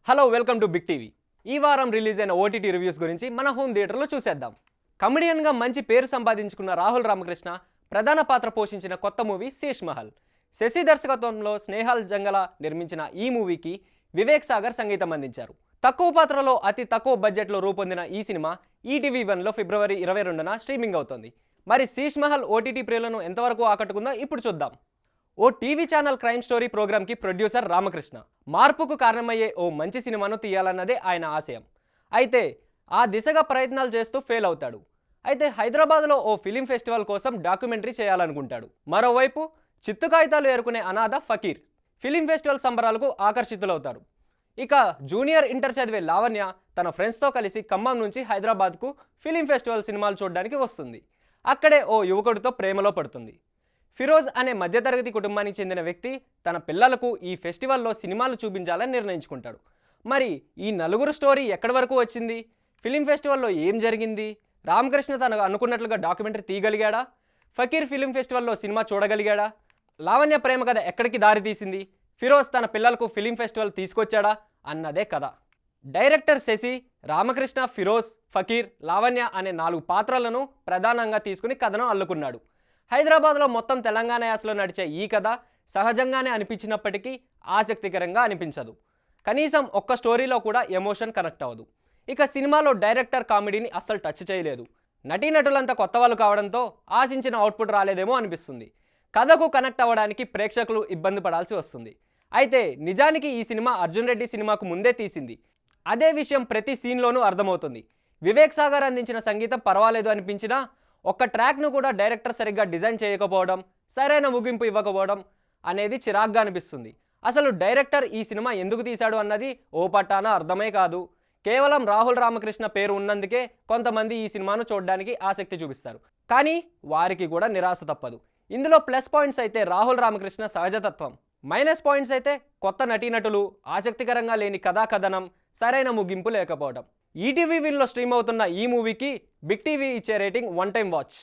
Hello welcome to Big TV. ఈ వారం release అయిన ఓటీటీ రివ్యూస్ గురించి మన హోమ్ థియేటర్లో చూసేద్దాం. కమెడియన్గా మంచి పేరు సంపాదించుకున్న రాహుల్ రామకృష్ణ ప్రధాన పాత్ర పోషించిన కొత్త మూవీ శేష్ మహల్. శశి దర్శకత్వంలో స్నేహల్ జంగల నిర్మించిన ఈ మూవీకి వివేక్ సాగర్ సంగీతం అందించారు. తక్కువ పాత్రలో అతి తక్కువ బడ్జెట్లో రూపొందిన ఈ సినిమా ఈటీవీ1లో ఫిబ్రవరి 22న స్ట్రీమింగ్ అవుతుంది. మరి శేష్ మహల్ ఓటీటీ ప్రియులను ఎంతవరకు ఆకట్టుకుందో ఇప్పుడు చూద్దాం. ఓ టీవీ ఛానల్ క్రైమ్ స్టోరీ ప్రోగ్రామ్కి ప్రొడ్యూసర్ రామకృష్ణ. మార్పుకు కారణమయ్యే ఓ మంచి సినిమాను తీయాలన్నదే ఆయన ఆశయం. అయితే ఆ దిశగా ప్రయత్నాలు చేస్తూ ఫెయిల్ అవుతాడు. అయితే హైదరాబాద్లో ఓ ఫిలిం ఫెస్టివల్ కోసం డాక్యుమెంటరీ చేయాలనుకుంటాడు. మరోవైపు చిత్తు కాగితాలు ఏరుకునే అనాథ ఫకీర్ ఫిలిం ఫెస్టివల్ సంబరాలకు ఆకర్షితులవుతారు. ఇక జూనియర్ ఇంటర్ చదివే లావణ్య తన ఫ్రెండ్స్తో కలిసి ఖమ్మం నుంచి హైదరాబాద్కు ఫిలిం ఫెస్టివల్ సినిమాలు చూడడానికి వస్తుంది. అక్కడే ఓ యువకుడితో ప్రేమలో పడుతుంది. ఫిరోజ్ అనే మధ్యతరగతి కుటుంబానికి చెందిన వ్యక్తి తన పిల్లలకు ఈ ఫెస్టివల్లో సినిమాలు చూపించాలని నిర్ణయించుకుంటాడు. మరి ఈ నలుగురు స్టోరీ ఎక్కడి వరకు వచ్చింది? ఫిలిం ఫెస్టివల్లో ఏం జరిగింది? రామకృష్ణ తనకు అనుకున్నట్లుగా డాక్యుమెంటరీ తీయగలిగాడా? ఫకీర్ ఫిలిం ఫెస్టివల్లో సినిమా చూడగలిగాడా? లావణ్య ప్రేమ కథ ఎక్కడికి దారి తీసింది? ఫిరోజ్ తన పిల్లలకు ఫిలిం ఫెస్టివల్ తీసుకొచ్చాడా అన్నదే కథ. డైరెక్టర్ శశి రామకృష్ణ, ఫిరోజ్, ఫకీర్, లావణ్య అనే 4 పాత్రలను ప్రధానంగా తీసుకుని కథను అల్లుకున్నాడు. హైదరాబాద్లో మొత్తం తెలంగాణ యాసలో నడిచే ఈ కథ సహజంగానే అనిపించినప్పటికీ ఆసక్తికరంగా అనిపించదు. కనీసం ఒక్క స్టోరీలో కూడా ఎమోషన్ కనెక్ట్ అవ్వదు. ఇక సినిమాలో డైరెక్టర్ కామెడీని అస్సలు టచ్ చేయలేదు. నటీనటులంతా కొత్త వాళ్ళు కావడంతో ఆశించిన అవుట్పుట్ రాలేదేమో అనిపిస్తుంది. కథకు కనెక్ట్ అవ్వడానికి ప్రేక్షకులు ఇబ్బంది పడాల్సి వస్తుంది. అయితే నిజానికి ఈ సినిమా అర్జున్ రెడ్డి సినిమాకు ముందే తీసింది. అదే విషయం ప్రతి సీన్లోనూ అర్థమవుతుంది. వివేక్ సాగర్ అందించిన సంగీతం పర్వాలేదు అనిపించినా ఒక్క ట్రాక్ను కూడా డైరెక్టర్ సరిగ్గా డిజైన్ చేయకపోవడం, సరైన ముగింపు ఇవ్వకపోవడం అనేది చిరాగ్గా అనిపిస్తుంది. అసలు డైరెక్టర్ ఈ సినిమా ఎందుకు తీశాడు అన్నది ఓ పట్టాన అర్థమే కాదు. కేవలం రాహుల్ రామకృష్ణ పేరు ఉన్నందుకే కొంతమంది ఈ సినిమాను చూడడానికి ఆసక్తి చూపిస్తారు. కానీ వారికి కూడా నిరాశ తప్పదు. ఇందులో ప్లస్ పాయింట్స్ అయితే రాహుల్ రామకృష్ణ సహజతత్వం, మైనస్ పాయింట్స్ అయితే కొత్త నటీనటులు, ఆసక్తికరంగా లేని కథాకథనం, సరైన ముగింపు లేకపోవడం. ఈటీవీ విన్లో స్ట్రీమ్ అవుతున్న ఈ మూవీకి బిగ్ టీవీ ఇచ్చే రేటింగ్ 1 టైమ్ వాచ్.